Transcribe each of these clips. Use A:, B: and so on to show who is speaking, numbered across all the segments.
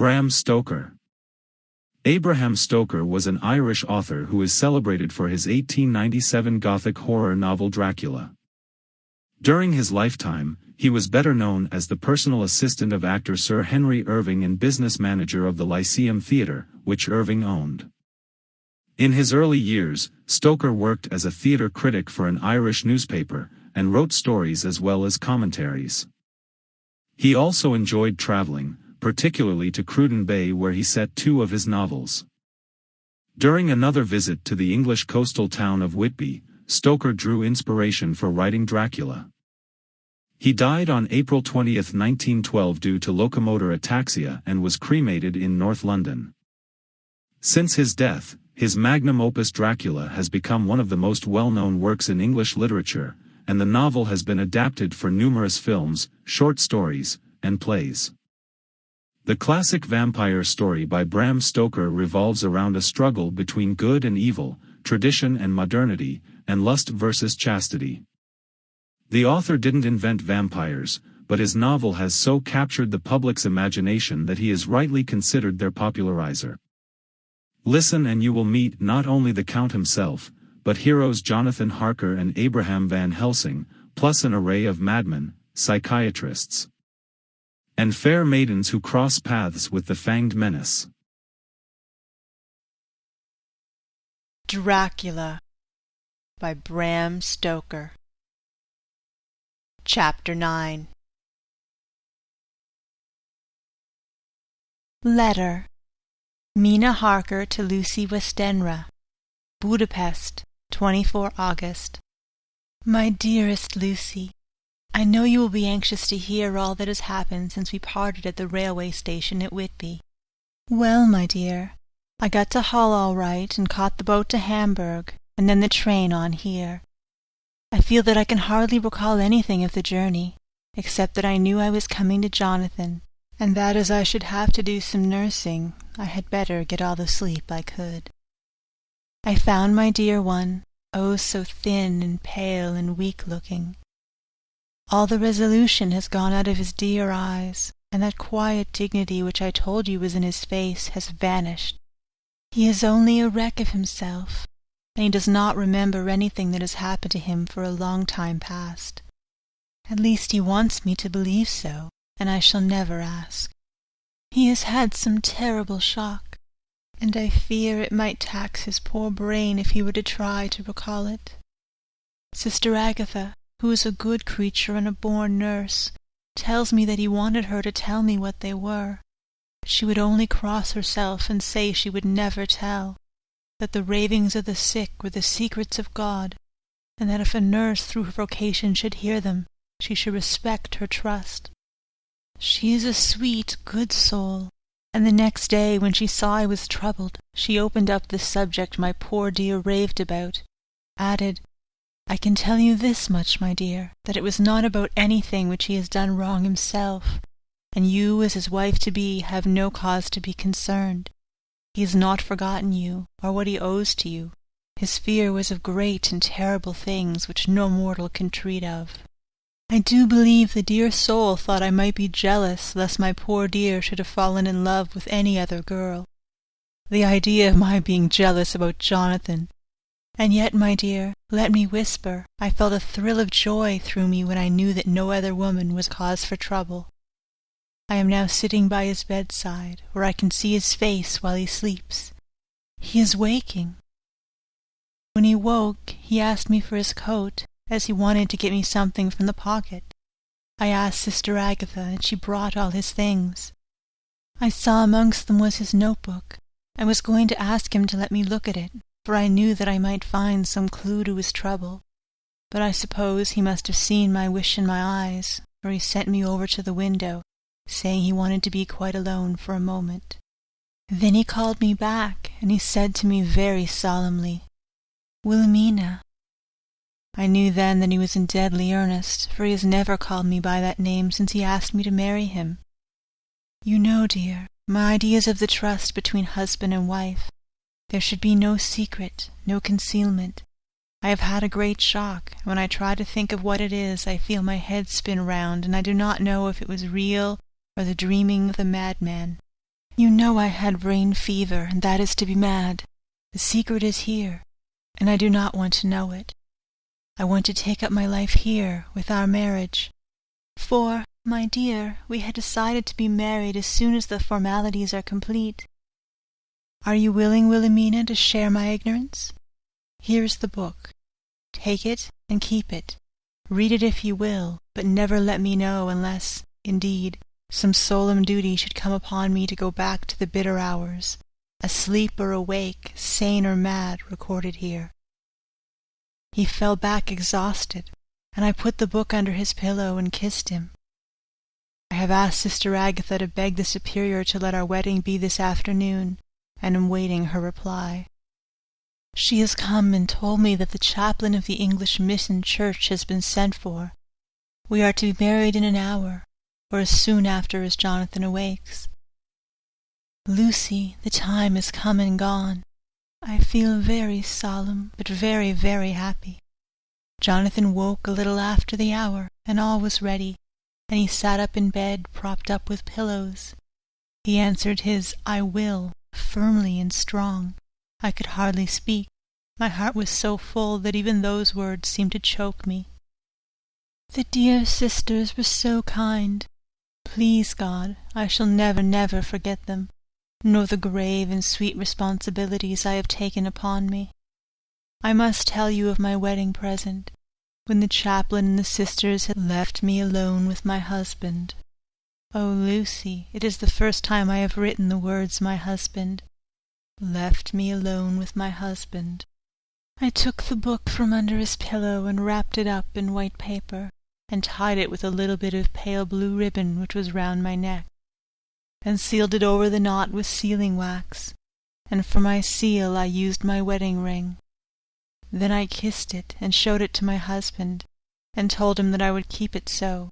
A: Bram Stoker. Abraham Stoker was an Irish author who is celebrated for his 1897 Gothic horror novel Dracula. During his lifetime, he was better known as the personal assistant of actor Sir Henry Irving and business manager of the Lyceum Theatre, which Irving owned. In his early years, Stoker worked as a theatre critic for an Irish newspaper, and wrote stories as well as commentaries. He also enjoyed traveling, particularly to Cruden Bay where he set two of his novels. During another visit to the English coastal town of Whitby, Stoker drew inspiration for writing Dracula. He died on April 20, 1912 due to locomotor ataxia and was cremated in North London. Since his death, his magnum opus Dracula has become one of the most well-known works in English literature, and the novel has been adapted for numerous films, short stories, and plays. The classic vampire story by Bram Stoker revolves around a struggle between good and evil, tradition and modernity, and lust versus chastity. The author didn't invent vampires, but his novel has so captured the public's imagination that he is rightly considered their popularizer. Listen and you will meet not only the Count himself, but heroes Jonathan Harker and Abraham Van Helsing, plus an array of madmen, psychiatrists, and fair maidens who cross paths with the fanged menace.
B: Dracula by Bram Stoker. Chapter 9. Letter. Mina Harker to Lucy Westenra. Budapest, 24 August. My dearest Lucy, I know you will be anxious to hear all that has happened since we parted at the railway station at Whitby. Well, my dear, I got to Hull all right and caught the boat to Hamburg, and then the train on here. I feel that I can hardly recall anything of the journey, except that I knew I was coming to Jonathan, and that as I should have to do some nursing, I had better get all the sleep I could. I found my dear one, oh so thin and pale and weak-looking. All the resolution has gone out of his dear eyes, and that quiet dignity which I told you was in his face has vanished. He is only a wreck of himself, and he does not remember anything that has happened to him for a long time past. At least he wants me to believe so, and I shall never ask. He has had some terrible shock, and I fear it might tax his poor brain if he were to try to recall it. Sister Agatha, who is a good creature and a born nurse, tells me that he wanted her to tell me what they were, but she would only cross herself and say she would never tell, that the ravings of the sick were the secrets of God, and that if a nurse through her vocation should hear them, she should respect her trust. She is a sweet, good soul, and the next day when she saw I was troubled, she opened up the subject my poor dear raved about, added, I can tell you this much, my dear, that it was not about anything which he has done wrong himself, and you, as his wife-to-be, have no cause to be concerned. He has not forgotten you, or what he owes to you. His fear was of great and terrible things which no mortal can treat of. I do believe the dear soul thought I might be jealous lest my poor dear should have fallen in love with any other girl. The idea of my being jealous about Jonathan! And yet, my dear, let me whisper, I felt a thrill of joy through me when I knew that no other woman was cause for trouble. I am now sitting by his bedside, where I can see his face while he sleeps. He is waking. When he woke, he asked me for his coat, as he wanted to get me something from the pocket. I asked Sister Agatha, and she brought all his things. I saw amongst them was his notebook. I was going to ask him to let me look at it, for I knew that I might find some clue to his trouble. But I suppose he must have seen my wish in my eyes, for he sent me over to the window, saying he wanted to be quite alone for a moment. Then he called me back, and he said to me very solemnly, Wilhelmina. I knew then that he was in deadly earnest, for he has never called me by that name since he asked me to marry him. You know, dear, my ideas of the trust between husband and wife. There should be no secret, no concealment. I have had a great shock, and when I try to think of what it is, I feel my head spin round, and I do not know if it was real or the dreaming of the madman. You know I had brain fever, and that is to be mad. The secret is here, and I do not want to know it. I want to take up my life here, with our marriage. For, my dear, we had decided to be married as soon as the formalities are complete. Are you willing, Wilhelmina, to share my ignorance? Here is the book. Take it and keep it. Read it if you will, but never let me know unless, indeed, some solemn duty should come upon me to go back to the bitter hours, asleep or awake, sane or mad, recorded here. He fell back exhausted, and I put the book under his pillow and kissed him. I have asked Sister Agatha to beg the Superior to let our wedding be this afternoon, and am waiting her reply. She has come and told me that the chaplain of the English Mission Church has been sent for. We are to be married in an hour, or as soon after as Jonathan awakes. Lucy, the time is come and gone. I feel very solemn, but very, very happy. Jonathan woke a little after the hour, and all was ready, and he sat up in bed, propped up with pillows. He answered his "I will" firmly and strong. I could hardly speak. My heart was so full that even those words seemed to choke me. The dear sisters were so kind. Please God, I shall never, never forget them, nor the grave and sweet responsibilities I have taken upon me. I must tell you of my wedding present, when the chaplain and the sisters had left me alone with my husband. Oh, Lucy, it is the first time I have written the words "my husband." Left me alone with my husband. I took the book from under his pillow and wrapped it up in white paper, and tied it with a little bit of pale blue ribbon which was round my neck, and sealed it over the knot with sealing wax, and for my seal I used my wedding ring. Then I kissed it and showed it to my husband, and told him that I would keep it so,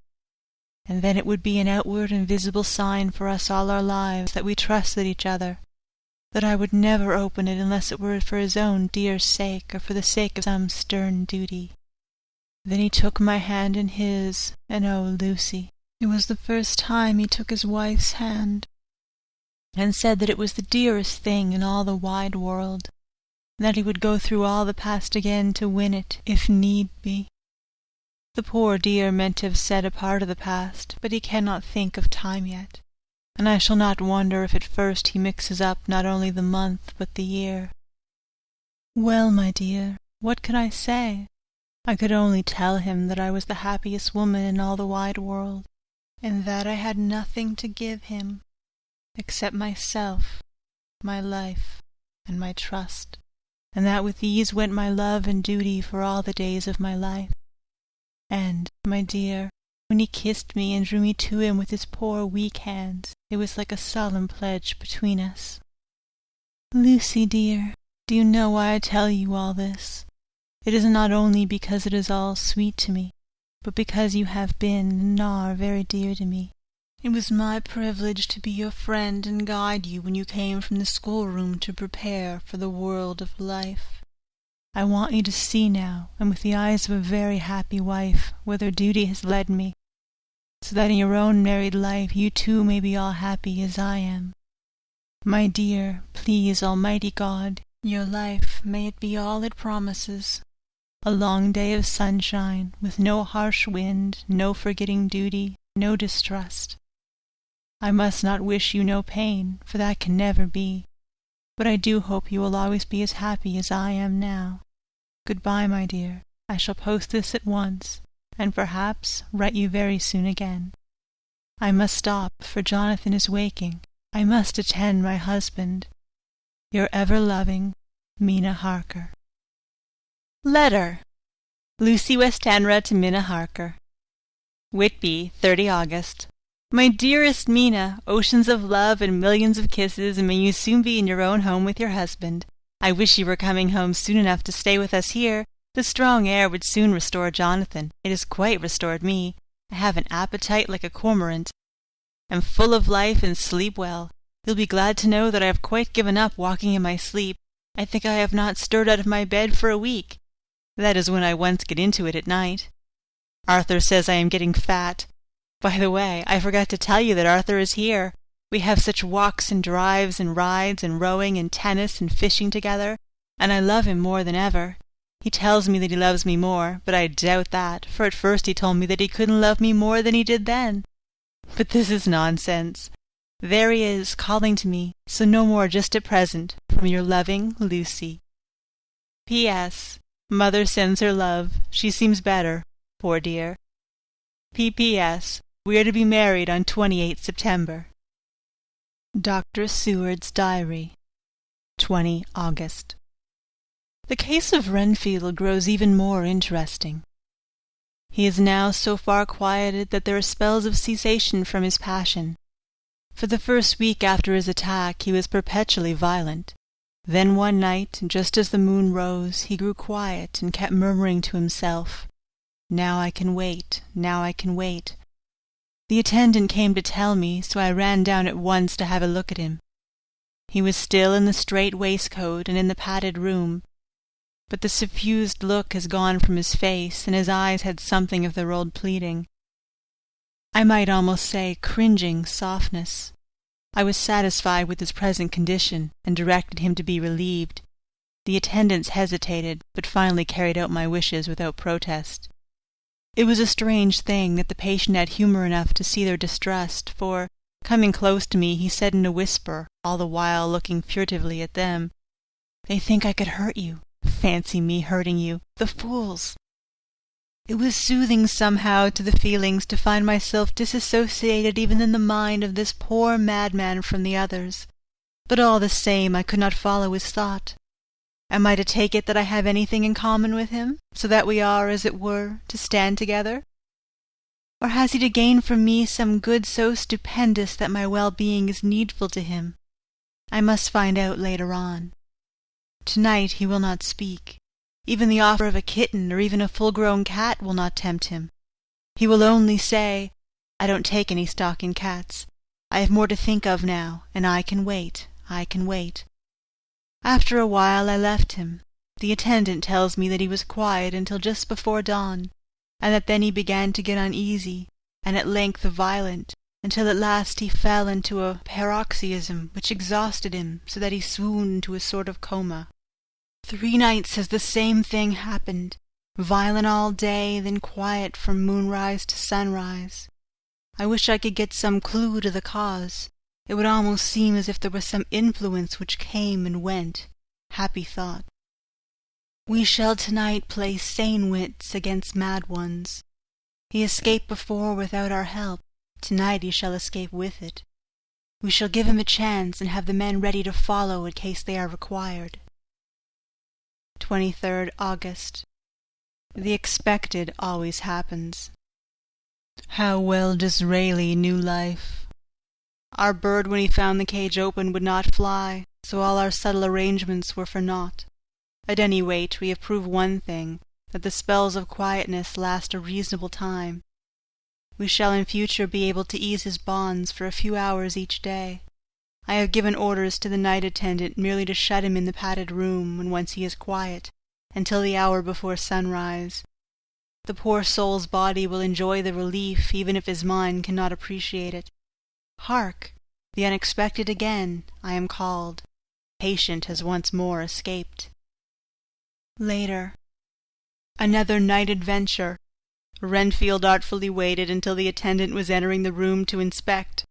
B: and then it would be an outward and visible sign for us all our lives that we trusted each other, that I would never open it unless it were for his own dear sake or for the sake of some stern duty. Then he took my hand in his, and oh, Lucy, it was the first time he took his wife's hand, and said that it was the dearest thing in all the wide world, and that he would go through all the past again to win it, if need be. The poor dear meant to have said a part of the past, but he cannot think of time yet, and I shall not wonder if at first he mixes up not only the month but the year. Well, my dear, what could I say? I could only tell him that I was the happiest woman in all the wide world, and that I had nothing to give him except myself, my life, and my trust, and that with these went my love and duty for all the days of my life. And, my dear, when he kissed me and drew me to him with his poor weak hands, it was like a solemn pledge between us. Lucy, dear, do you know why I tell you all this? It is not only because it is all sweet to me, but because you have been and are very dear to me. It was my privilege to be your friend and guide you when you came from the schoolroom to prepare for the world of life. I want you to see now, and with the eyes of a very happy wife, whither duty has led me, so that in your own married life you too may be all happy as I am. My dear, please Almighty God, your life may it be all it promises, a long day of sunshine, with no harsh wind, no forgetting duty, no distrust. I must not wish you no pain, for that can never be, but I do hope you will always be as happy as I am now. Good-bye, my dear. I shall post this at once, and perhaps write you very soon again. I must stop, for Jonathan is waking. I must attend my husband. Your ever-loving Mina Harker. Letter. Lucy Westenra to Mina Harker. Whitby, 30 August. My dearest Mina, oceans of love and millions of kisses, and may you soon be in your own home with your husband. I wish you were coming home soon enough to stay with us here. The strong air would soon restore Jonathan. It has quite restored me. I have an appetite like a cormorant. Am full of life and sleep well. You'll be glad to know that I have quite given up walking in my sleep. I think I have not stirred out of my bed for a week. That is when I once get into it at night. Arthur says I am getting fat. By the way, I forgot to tell you that Arthur is here. We have such walks and drives and rides and rowing and tennis and fishing together, and I love him more than ever. He tells me that he loves me more, but I doubt that, for at first he told me that he couldn't love me more than he did then. But this is nonsense. There he is, calling to me, so no more just at present, from your loving Lucy. P.S. Mother sends her love. She seems better, poor dear. P.P.S. We are to be married on 28th September. Dr. Seward's Diary, 20 August. The case of Renfield grows even more interesting. He is now so far quieted that there are spells of cessation from his passion. For the first week after his attack he was perpetually violent. Then one night, just as the moon rose, he grew quiet and kept murmuring to himself, "Now I can wait, now I can wait." The attendant came to tell me, so I ran down at once to have a look at him. He was still in the strait waistcoat and in the padded room, but the suffused look has gone from his face, and his eyes had something of their old pleading. I might almost say cringing softness. I was satisfied with his present condition, and directed him to be relieved. The attendants hesitated, but finally carried out my wishes without protest. It was a strange thing that the patient had humour enough to see their distrust, for, coming close to me, he said in a whisper, all the while looking furtively at them, "They think I could hurt you. Fancy me hurting you. The fools!" It was soothing somehow to the feelings to find myself disassociated even in the mind of this poor madman from the others, but all the same I could not follow his thought. Am I to take it that I have anything in common with him, so that we are, as it were, to stand together? Or has he to gain from me some good so stupendous that my well-being is needful to him? I must find out later on. To-night he will not speak. Even the offer of a kitten or even a full-grown cat will not tempt him. He will only say, "I don't take any stock in cats. I have more to think of now, and I can wait, I can wait." After a while I left him. The attendant tells me that he was quiet until just before dawn, and that then he began to get uneasy, and at length violent, until at last he fell into a paroxysm which exhausted him so that he swooned into a sort of coma. 3 nights has the same thing happened, violent all day, then quiet from moonrise to sunrise. I wish I could get some clue to the cause. It would almost seem as if there was some influence which came and went. Happy thought. We shall tonight play sane wits against mad ones. He escaped before without our help. Tonight he shall escape with it. We shall give him a chance and have the men ready to follow in case they are required. 23rd August. The expected always happens. How well Disraeli knew life! Our bird, when he found the cage open, would not fly, so all our subtle arrangements were for naught. At any rate, we have proved one thing, that the spells of quietness last a reasonable time. We shall in future be able to ease his bonds for a few hours each day. I have given orders to the night attendant merely to shut him in the padded room when once he is quiet, until the hour before sunrise. The poor soul's body will enjoy the relief, even if his mind cannot appreciate it. Hark! The unexpected again! I am called. Patient has once more escaped. Later. Another night adventure. Renfield artfully waited until the attendant was entering the room to inspect.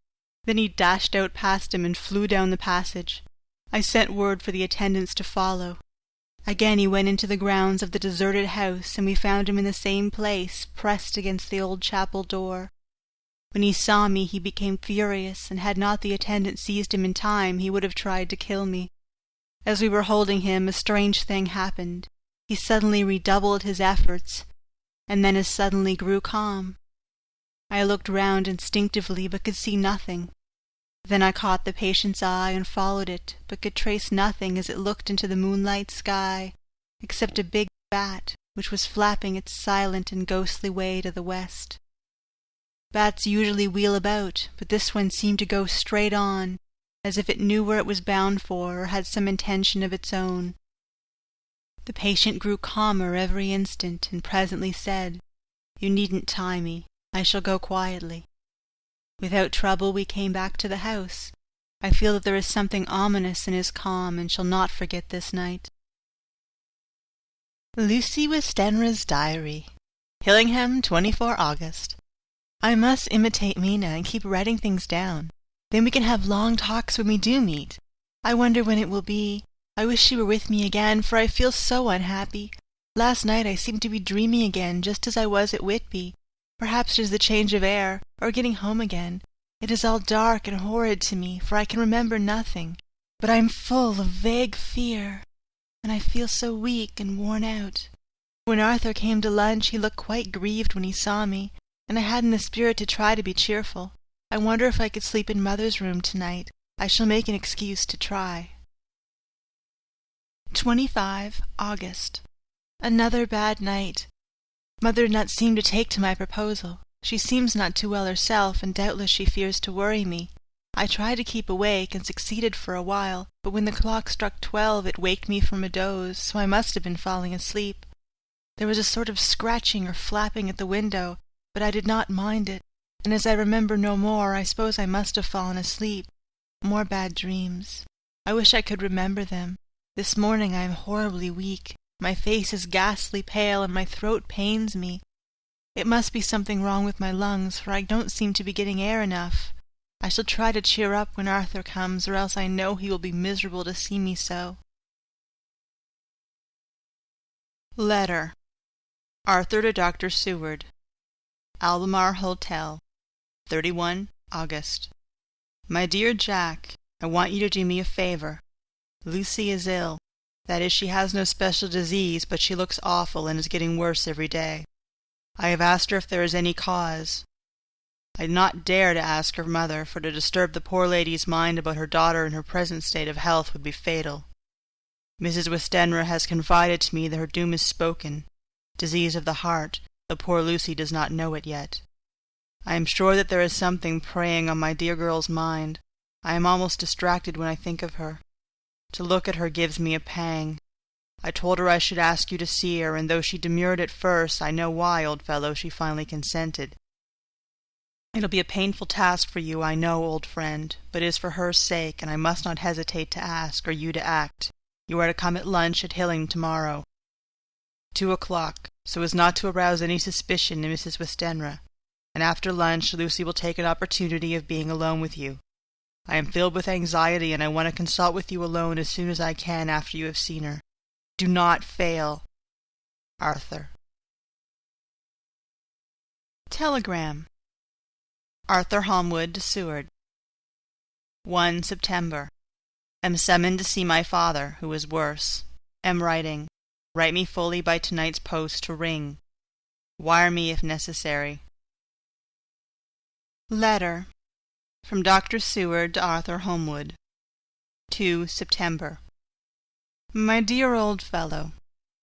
B: Then he dashed out past him and flew down the passage. I sent word for the attendants to follow. Again he went into the grounds of the deserted house, and we found him in the same place, pressed against the old chapel door. When he saw me he became furious, and had not the attendant seized him in time he would have tried to kill me. As we were holding him, a strange thing happened. He suddenly redoubled his efforts, and then as suddenly grew calm. I looked round instinctively, but could see nothing. Then I caught the patient's eye and followed it, but could trace nothing as it looked into the moonlight sky, except a big bat, which was flapping its silent and ghostly way to the west. Bats usually wheel about, but this one seemed to go straight on, as if it knew where it was bound for, or had some intention of its own. The patient grew calmer every instant, and presently said, "You needn't tie me. I shall go quietly." Without trouble we came back to the house. I feel that there is something ominous in his calm, and shall not forget this night. Lucy Westenra's Diary. Hillingham, 24 August. I must imitate Mina and keep writing things down. Then we can have long talks when we do meet. I wonder when it will be. I wish she were with me again, for I feel so unhappy. Last night I seemed to be dreaming again, just as I was at Whitby. Perhaps it is the change of air, or getting home again. It is all dark and horrid to me, for I can remember nothing. But I am full of vague fear, and I feel so weak and worn out. When Arthur came to lunch, he looked quite grieved when he saw me, and I hadn't the spirit to try to be cheerful. I wonder if I could sleep in Mother's room tonight. I shall make an excuse to try. 25 August. Another bad night. Mother did not seem to take to my proposal. She seems not too well herself, and doubtless she fears to worry me. I tried to keep awake, and succeeded for a while, but when the clock struck 12 it waked me from a doze, so I must have been falling asleep. There was a sort of scratching or flapping at the window, but I did not mind it, and as I remember no more, I suppose I must have fallen asleep. More bad dreams. I wish I could remember them. This morning I am horribly weak. My face is ghastly pale, and my throat pains me. It must be something wrong with my lungs, for I don't seem to be getting air enough. I shall try to cheer up when Arthur comes, or else I know he will be miserable to see me so. Letter. Arthur to Dr. Seward. Albemarle Hotel, 31 August. My dear Jack, I want you to do me a favor. Lucy is ill. That is, she has no special disease, but she looks awful and is getting worse every day. I have asked her if there is any cause. I did not dare to ask her mother, for to disturb the poor lady's mind about her daughter in her present state of health would be fatal. Mrs. Westenra has confided to me that her doom is spoken. Disease of the heart, though poor Lucy does not know it yet. I am sure that there is something preying on my dear girl's mind. I am almost distracted when I think of her. To look at her gives me a pang. I told her I should ask you to see her, and though she demurred at first, I know why, old fellow, she finally consented. It'll be a painful task for you, I know, old friend, but it is for her sake, and I must not hesitate to ask, or you to act. You are to come at lunch at Hilling tomorrow. 2 o'clock, so as not to arouse any suspicion in Mrs. Westenra, and after lunch Lucy will take an opportunity of being alone with you. I am filled with anxiety, and I want to consult with you alone as soon as I can after you have seen her. Do not fail. Arthur. Telegram. Arthur Holmwood to Seward. 1 September. Am summoned to see my father, who is worse. Am writing. Write me fully by tonight's post to ring. Wire me if necessary. Letter. From Dr. Seward to Arthur Holmwood. 2 September. My dear old fellow,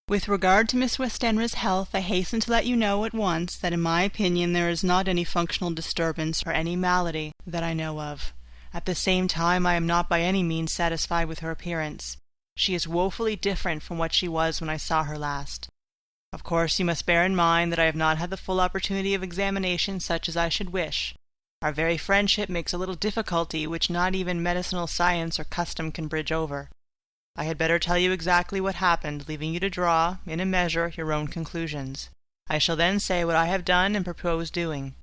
B: with regard to Miss Westenra's health, I hasten to let you know at once that in my opinion there is not any functional disturbance or any malady that I know of. At the same time, I am not by any means satisfied with her appearance. She is woefully different from what she was when I saw her last. Of course, you must bear in mind that I have not had the full opportunity of examination such as I should wish. Our very friendship makes a little difficulty which not even medicinal science or custom can bridge over. I had better tell you exactly what happened, leaving you to draw, in a measure, your own conclusions. I shall then say what I have done and propose doing.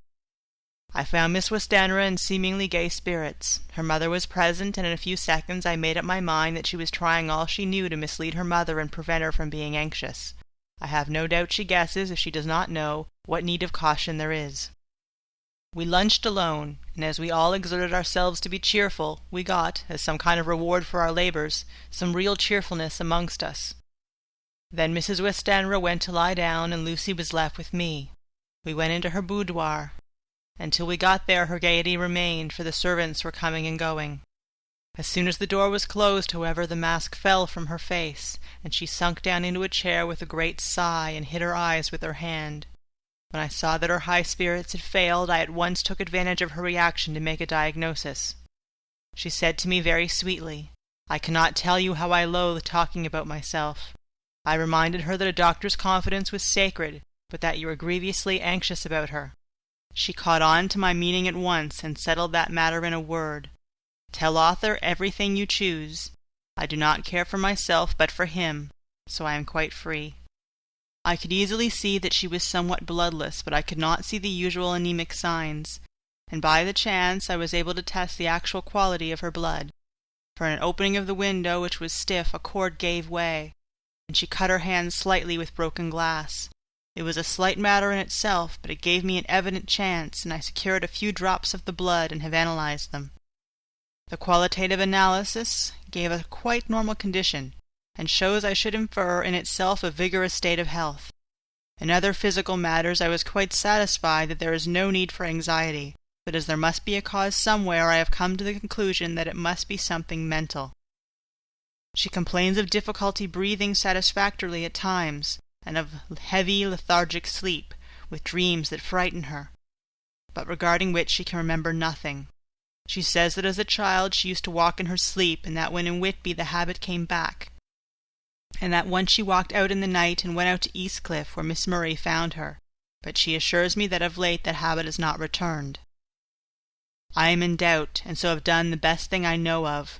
B: I found Miss Westenra in seemingly gay spirits. Her mother was present, and in a few seconds I made up my mind that she was trying all she knew to mislead her mother and prevent her from being anxious. I have no doubt she guesses, if she does not know, what need of caution there is. We lunched alone, and as we all exerted ourselves to be cheerful, we got, as some kind of reward for our labours, some real cheerfulness amongst us. Then Mrs. Westenra went to lie down, and Lucy was left with me. We went into her boudoir. Until we got there her gaiety remained, for the servants were coming and going. As soon as the door was closed, however, the mask fell from her face, and she sunk down into a chair with a great sigh, and hid her eyes with her hand. When I saw that her high spirits had failed, I at once took advantage of her reaction to make a diagnosis. She said to me very sweetly, "I cannot tell you how I loathe talking about myself." I reminded her that a doctor's confidence was sacred, but that you were grievously anxious about her.
C: She caught on to my meaning at once, and settled that matter in a word. Tell Arthur everything you choose. I do not care for myself, but for him, so I am quite free. I could easily see that she was somewhat bloodless, but I could not see the usual anemic signs, and by the chance I was able to test the actual quality of her blood. For in an opening of the window, which was stiff, a cord gave way, and she cut her hand slightly with broken glass. It was a slight matter in itself, but it gave me an evident chance, and I secured a few drops of the blood and have analyzed them. The qualitative analysis gave a quite normal condition, and shows I should infer in itself a vigorous state of health. In other physical matters I was quite satisfied that there is no need for anxiety, but as there must be a cause somewhere, I have come to the conclusion that it must be something mental. She complains of difficulty breathing satisfactorily at times, and of heavy lethargic sleep, with dreams that frighten her, but regarding which she can remember nothing. She says that as a child she used to walk in her sleep, and that when in Whitby the habit came back, and that once she walked out in the night and went out to Eastcliff, where Miss Murray found her, but she assures me that of late that habit has not returned. I am in doubt, and so have done the best thing I know of.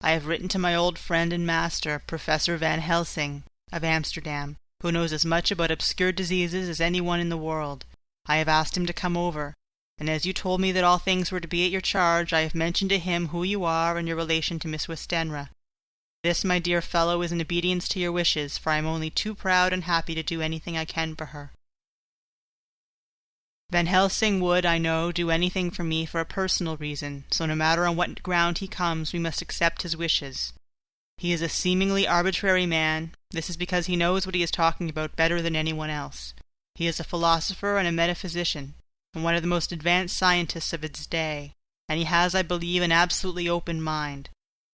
C: I have written to my old friend and master, Professor Van Helsing, of Amsterdam, who knows as much about obscure diseases as anyone in the world. I have asked him to come over, and as you told me that all things were to be at your charge, I have mentioned to him who you are and your relation to Miss Westenra. This, my dear fellow, is in obedience to your wishes, for I am only too proud and happy to do anything I can for her. Van Helsing would, I know, do anything for me for a personal reason, so no matter on what ground he comes, we must accept his wishes. He is a seemingly arbitrary man. This is because he knows what he is talking about better than anyone else. He is a philosopher and a metaphysician, and one of the most advanced scientists of his day, and he has, I believe, an absolutely open mind.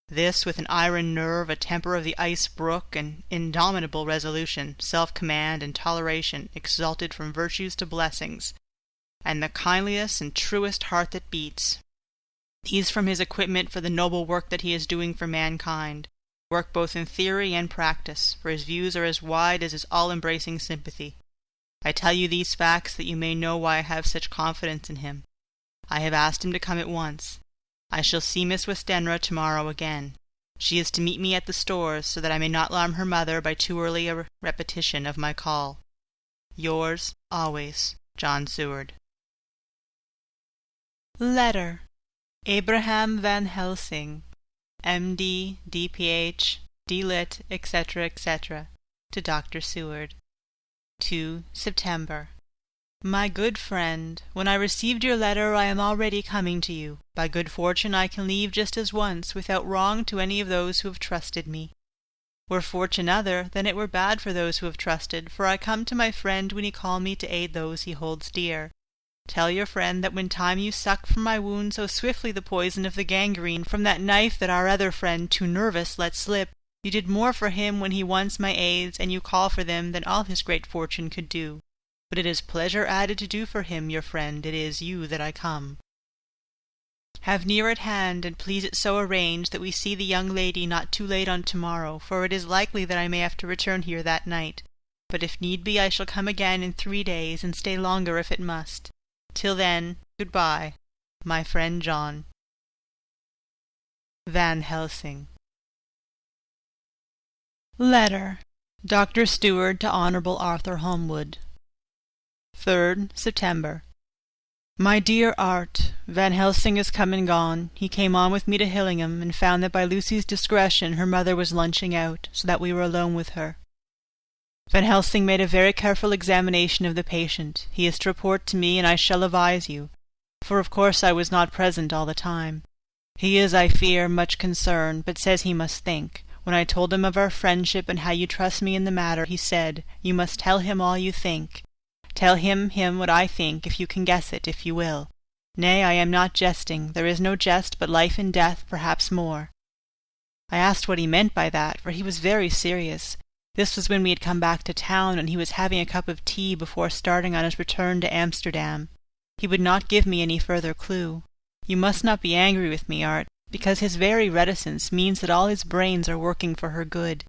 C: This, with an iron nerve, a temper of the ice brook, an indomitable resolution, self-command, and toleration, exalted from virtues to blessings, and the kindliest and truest heart that beats. These from his equipment for the noble work that he is doing for mankind, work both in theory and practice, for his views are as wide as his all-embracing sympathy. I tell you these facts that you may know why I have such confidence in him. I have asked him to come at once. I shall see Miss Westenra tomorrow again. She is to meet me at the stores, so that I may not alarm her mother by too early a repetition of my call. Yours, always, John Seward.
B: Letter. Abraham Van Helsing, M.D., D.Ph., D.Lit., etc., etc., to Dr. Seward. 2 September. My good friend, when I received your letter I am already coming to you. By good fortune I can leave just as once, without wrong to any of those who have trusted me. Were fortune other, then it were bad for those who have trusted, for I come to my friend when he call me to aid those he holds dear. Tell your friend that when time you sucked from my wound so swiftly the poison of the gangrene from that knife that our other friend, too nervous, let slip, you did more for him when he wants my aids, and you call for them, than all his great fortune could do. But it is pleasure added to do for him, your friend, it is you that I come. Have near at hand, and please it so arrange that we see the young lady not too late on tomorrow, for it is likely that I may have to return here that night. But if need be I shall come again in 3 days, and stay longer if it must. Till then, good-bye, my friend John. Van Helsing. Letter. Dr. Seward to Honourable Arthur Holmwood. 3rd September. My dear Art, Van Helsing is come and gone. He came on with me to Hillingham, and found that by Lucy's discretion her mother was lunching out, so that we were alone with her. Van Helsing made a very careful examination of the patient. He is to report to me, and I shall advise you, for of course I was not present all the time. He is, I fear, much concerned, but says he must think. When I told him of our friendship and how you trust me in the matter, he said, "You must tell him all you think. Tell him what I think, if you can guess it, if you will. Nay, I am not jesting. There is no jest but life and death, perhaps more." I asked what he meant by that, for he was very serious. This was when we had come back to town, and he was having a cup of tea before starting on his return to Amsterdam. He would not give me any further clue. You must not be angry with me, Art, because his very reticence means that all his brains are working for her good.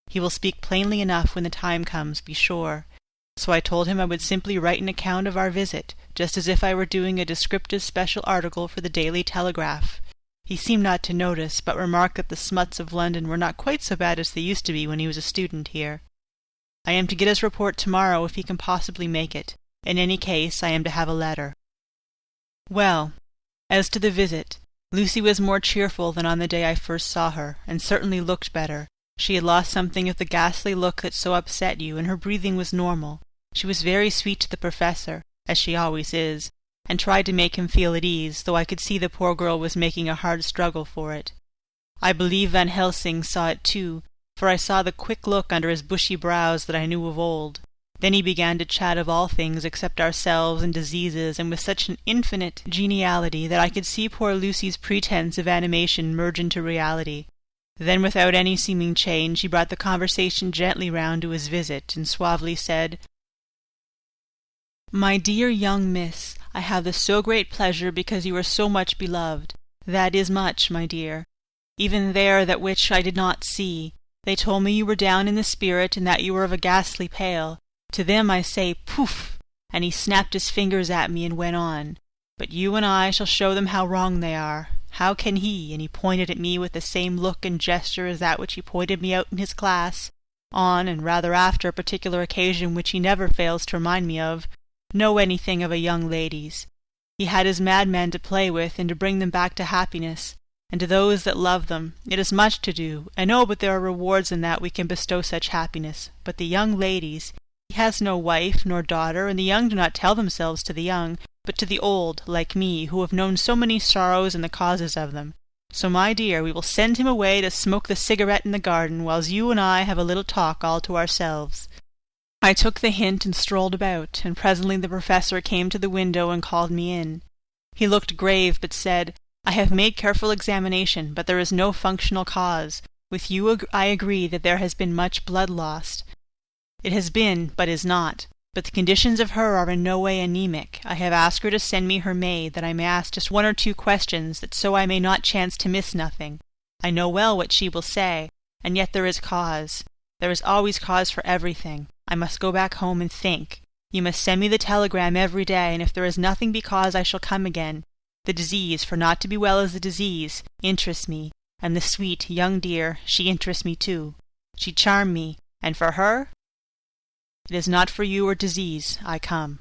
B: He will speak plainly enough when the time comes, be sure.
C: So I told him I would simply write an account of our visit, just as if I were doing a descriptive special article for the Daily Telegraph. He seemed not to notice, but remarked that the smuts of London were not quite so bad as they used to be when he was a student here. I am to get his report tomorrow if he can possibly make it. In any case, I am to have a letter. Well, as to the visit, Lucy was more cheerful than on the day I first saw her, and certainly looked better. She had lost something of the ghastly look that so upset you, and her breathing was normal. She was very sweet to the professor, as she always is, and tried to make him feel at ease, though I could see the poor girl was making a hard struggle for it. I believe Van Helsing saw it too, for I saw the quick look under his bushy brows that I knew of old. Then he began to chat of all things except ourselves and diseases, and with such an infinite geniality that I could see poor Lucy's pretence of animation merge into reality. Then, without any seeming change, he brought the conversation gently round to his visit, and suavely said, "My dear young miss, I have the so great pleasure because you are so much beloved. That is much, my dear. Even there that which I did not see. They told me you were down in the spirit, and that you were of a ghastly pale. To them I say, poof!" And he snapped his fingers at me and went on. "But you and I shall show them how wrong they are. How can he," and he pointed at me with the same look and gesture as that which he pointed me out in his class, on and rather after a particular occasion which he never fails to remind me of, know anything of a young lady's? He had his madmen to play with, and to bring them back to happiness, and to those that love them. It is much to do, and oh, but there are rewards in that we can bestow such happiness. But the young ladies, he has no wife nor daughter, and the young do not tell themselves to the young, but to the old, like me, who have known so many sorrows and the causes of them. So, my dear, we will send him away to smoke the cigarette in the garden, whiles you and I have a little talk all to ourselves." I took the hint and strolled about, and presently the professor came to the window and called me in. He looked grave, but said, "I have made careful examination, but there is no functional cause. With you I agree that there has been much blood lost. It has been, but is not. But the conditions of her are in no way anemic. I have asked her to send me her maid, that I may ask just 1 or 2 questions, that so I may not chance to miss nothing. I know well what she will say, and yet there is cause. There is always cause for everything. I must go back home and think. You must send me the telegram every day, and if there is nothing because I shall come again. The disease, for not to be well is the disease, interests me, and the sweet, young dear, she interests me too. She charmed me, and for her? It is not for you or disease I come."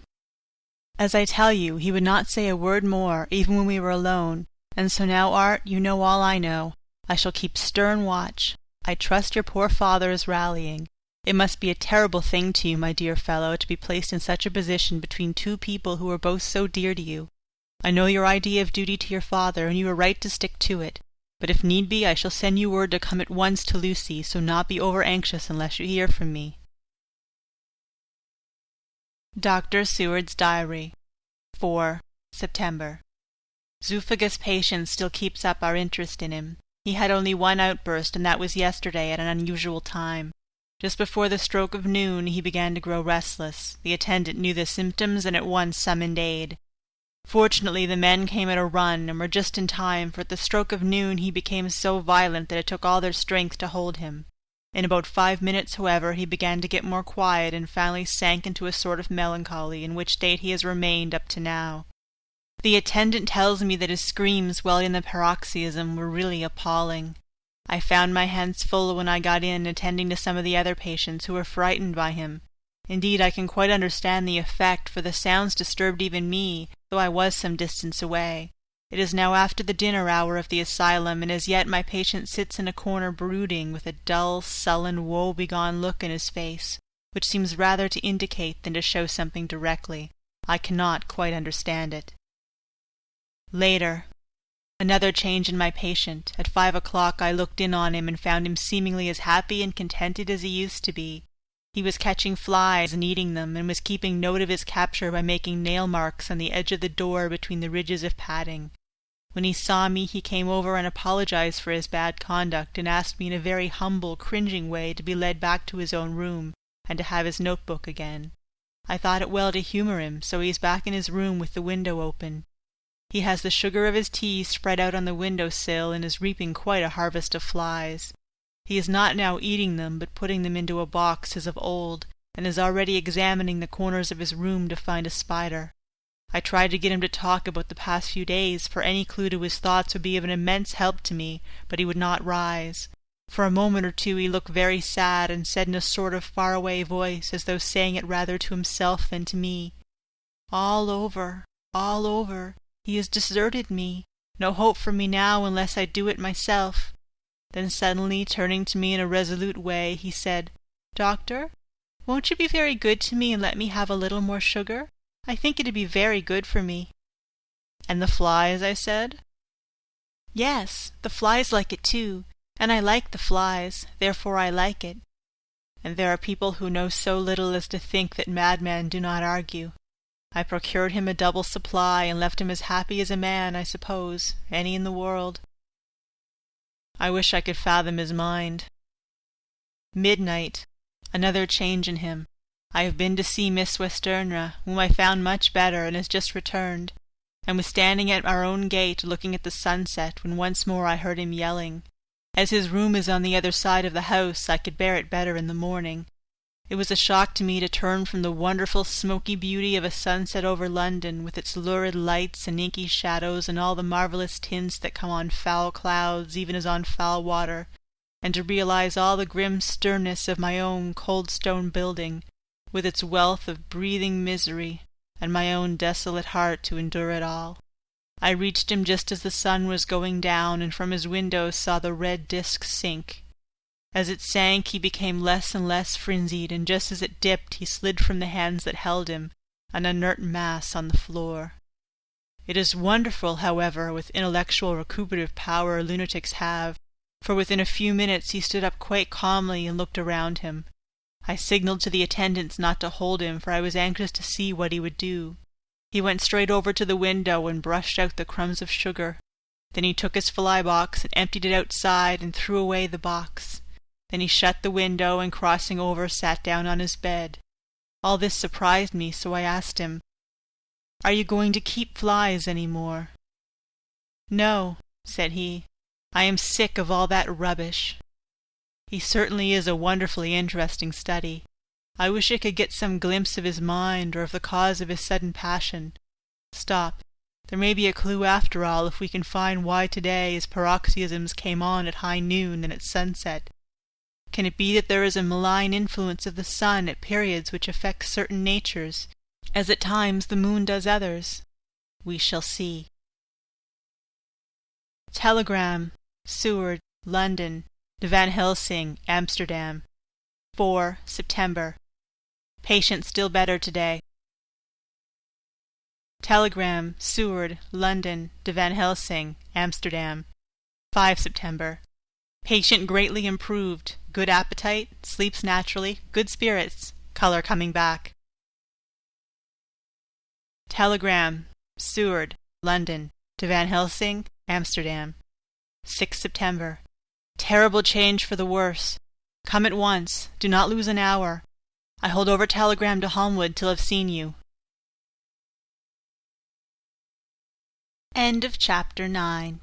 C: As I tell you, he would not say a word more, even when we were alone, and so now, Art, you know all I know. I shall keep stern watch. I trust your poor father is rallying. It must be a terrible thing to you, my dear fellow, to be placed in such a position between 2 people who are both so dear to you. I know your idea of duty to your father, and you are right to stick to it. But if need be, I shall send you word to come at once to Lucy, so not be over-anxious unless you hear from me. Dr. Seward's Diary, 4 September. Zoophagus patient still keeps up our interest in him. He had only one outburst, and that was yesterday at an unusual time. Just before the stroke of noon he began to grow restless. The attendant knew the symptoms and at once summoned aid. Fortunately the men came at a run, and were just in time, for at the stroke of noon he became so violent that it took all their strength to hold him. In about 5 minutes, however, he began to get more quiet, and finally sank into a sort of melancholy, in which state he has remained up to now. The attendant tells me that his screams while in the paroxysm were really appalling. I found my hands full when I got in, attending to some of the other patients who were frightened by him. Indeed, I can quite understand the effect, for the sounds disturbed even me, though I was some distance away. It is now after the dinner hour of the asylum, and as yet my patient sits in a corner brooding, with a dull, sullen, woe-begone look in his face, which seems rather to indicate than to show something directly. I cannot quite understand it. Later. Another change in my patient. At 5 o'clock I looked in on him and found him seemingly as happy and contented as he used to be. He was catching flies and eating them, and was keeping note of his capture by making nail marks on the edge of the door between the ridges of padding. When he saw me he came over and apologized for his bad conduct, and asked me in a very humble, cringing way to be led back to his own room, and to have his notebook again. I thought it well to humour him, so he is back in his room with the window open. He has the sugar of his tea spread out on the window-sill, and is reaping quite a harvest of flies. He is not now eating them, but putting them into a box as of old, and is already examining the corners of his room to find a spider. I tried to get him to talk about the past few days, for any clue to his thoughts would be of an immense help to me, but he would not rise. For a moment or two he looked very sad, and said in a sort of far-away voice, as though saying it rather to himself than to me, "All over, all over. He has deserted me. No hope for me now unless I do it myself." Then suddenly, turning to me in a resolute way, he said, "Doctor, won't you be very good to me and let me have a little more sugar? I think it'd be very good for me." "And the flies?" I said. "Yes, the flies like it too, and I like the flies, therefore I like it." And there are people who know so little as to think that madmen do not argue. I procured him a double supply, and left him as happy as a man, I suppose, any in the world. I wish I could fathom his mind. Midnight. Another change in him. I have been to see Miss Westenra, whom I found much better, and has just returned, and was standing at our own gate looking at the sunset, when once more I heard him yelling. As his room is on the other side of the house, I could bear it better in the morning. It was a shock to me to turn from the wonderful smoky beauty of a sunset over London, with its lurid lights and inky shadows and all the marvellous tints that come on foul clouds even as on foul water, and to realize all the grim sternness of my own cold stone building, with its wealth of breathing misery, and my own desolate heart to endure it all. I reached him just as the sun was going down, and from his window saw the red disk sink. As it sank he became less and less frenzied, and just as it dipped he slid from the hands that held him, an inert mass on the floor. It is wonderful, however, what intellectual recuperative power lunatics have, for within a few minutes he stood up quite calmly and looked around him. I signalled to the attendants not to hold him, for I was anxious to see what he would do. He went straight over to the window and brushed out the crumbs of sugar. Then he took his fly-box and emptied it outside and threw away the box. Then he shut the window and, crossing over, sat down on his bed. All this surprised me, so I asked him, "Are you going to keep flies any more?" "No," said he. "I am sick of all that rubbish." He certainly is a wonderfully interesting study. I wish I could get some glimpse of his mind, or of the cause of his sudden passion. Stop. There may be a clue after all, if we can find why today his paroxysms came on at high noon and at sunset. Can it be that there is a malign influence of the sun at periods which affects certain natures, as at times the moon does others? We shall see. Telegram, Seward, London, to Van Helsing, Amsterdam. 4 September. Patient still better today. Telegram, Seward, London, to Van Helsing, Amsterdam. 5 September. Patient greatly improved. Good appetite, sleeps naturally, good spirits, colour coming back. Telegram, Seward, London, to Van Helsing, Amsterdam. 6 September. Terrible change for the worse. Come at once. Do not lose an hour. I hold over telegram to Holmwood till I've seen you. End of chapter 9.